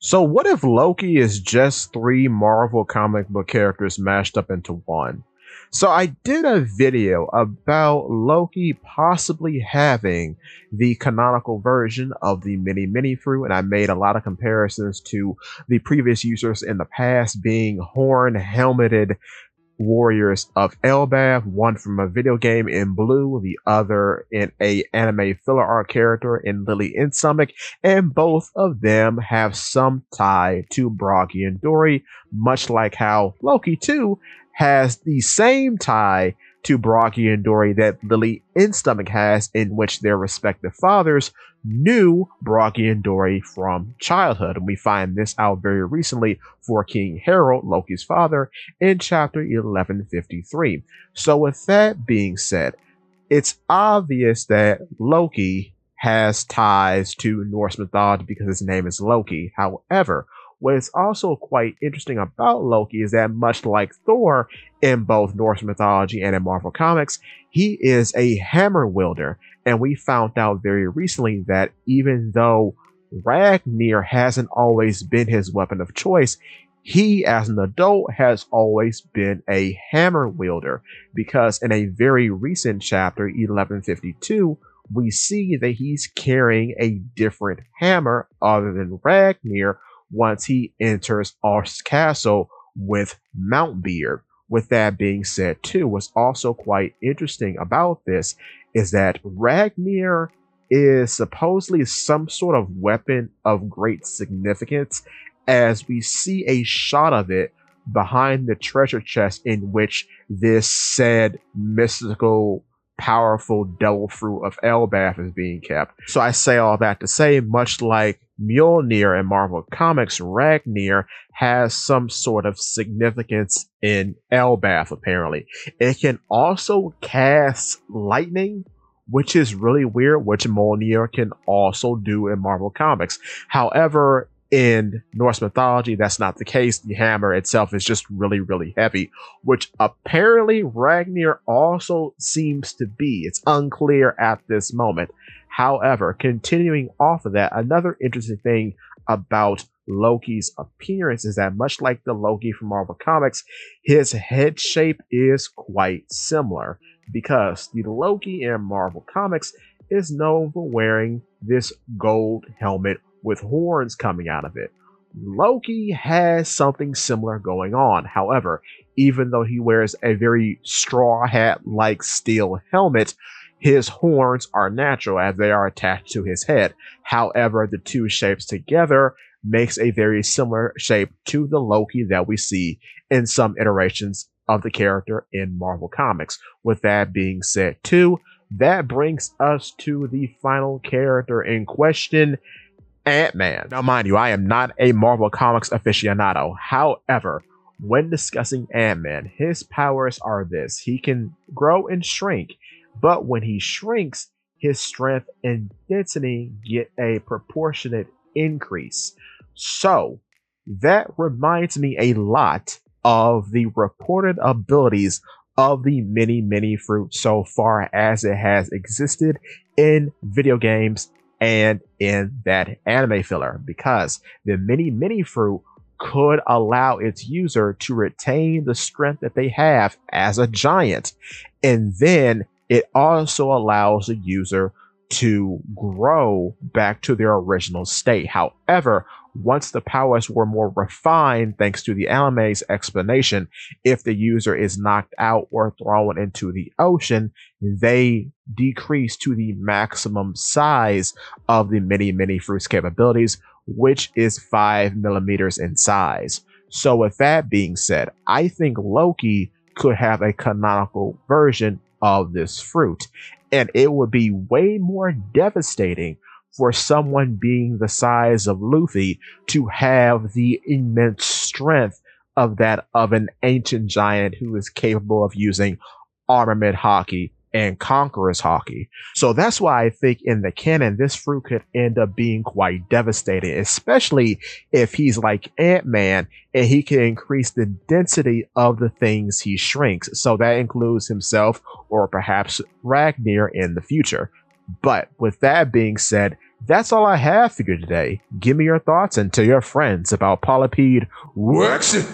So what if Loki is just three Marvel comic book characters mashed up into one? So I did a video about Loki possibly having the canonical version of the mini fruit, and I made a lot of comparisons to the previous users in the past being horn helmeted warriors of Elbaf, one from a video game in blue, the other in a anime filler art character in Lily in Stomach, and both of them have some tie to Bragi and Dory, much like how Loki too has the same tie to Bragi and Dory that Lily in Stomach has, in which their respective fathers knew Bragi and Dory from childhood. And we find this out very recently for King Harold, Loki's father, in chapter 1153. So, with that being said, it's obvious that Loki has ties to Norse mythology because his name is Loki. However, what is also quite interesting about Loki is that, much like Thor in both Norse mythology and in Marvel Comics, he is a hammer wielder. And we found out very recently that even though Ragnir hasn't always been his weapon of choice, he, as an adult, has always been a hammer wielder, because in a very recent chapter, 1152, we see that he's carrying a different hammer other than Ragnir once he enters Ark's castle with Mountbeard. With that being said, too, what's also quite interesting about this is that Ragnir is supposedly some sort of weapon of great significance, as we see a shot of it behind the treasure chest in which this said mystical, powerful devil fruit of Elbaf is being kept. So I say all that to say, much like Mjolnir in Marvel Comics, Ragnir has some sort of significance in Elbaf, apparently. It can also cast lightning, which is really weird, which Mjolnir can also do in Marvel Comics. However, in Norse mythology, that's not the case. The hammer itself is just really, really heavy, which apparently Ragnir also seems to be. It's unclear at this moment. However, continuing off of that, another interesting thing about Loki's appearance is that, much like the Loki from Marvel Comics, his head shape is quite similar, because the Loki in Marvel Comics is known for wearing this gold helmet with horns coming out of it. Loki has something similar going on. However, even though he wears a very straw hat like steel helmet, his horns are natural as they are attached to his head. However, the two shapes together makes a very similar shape to the Loki that we see in some iterations of the character in Marvel Comics. With that being said, too, that brings us to the final character in question, Ant-Man. Now, mind you, I am not a Marvel Comics aficionado. However, when discussing Ant-Man, his powers are this: he can grow and shrink, but when he shrinks, his strength and density get a proportionate increase. So, that reminds me a lot of the reported abilities of the mini fruit so far as it has existed in video games and in that anime filler, because the mini fruit could allow its user to retain the strength that they have as a giant, and then it also allows the user to grow back to their original state. However, once the powers were more refined, thanks to the anime's explanation, if the user is knocked out or thrown into the ocean, they decrease to the maximum size of the mini fruit's capabilities, which is 5 millimeters in size. So, with that being said, I think Loki could have a canonical version of this fruit, and it would be way more devastating for someone being the size of Luffy to have the immense strength of that of an ancient giant who is capable of using armament haki and conqueror's haki. So that's why I think in the canon, this fruit could end up being quite devastating, especially if he's like Ant-Man and he can increase the density of the things he shrinks. So that includes himself or perhaps Ragnir in the future. But with that being said, that's all I have for you today. Give me your thoughts and tell your friends about Polypede Wax It!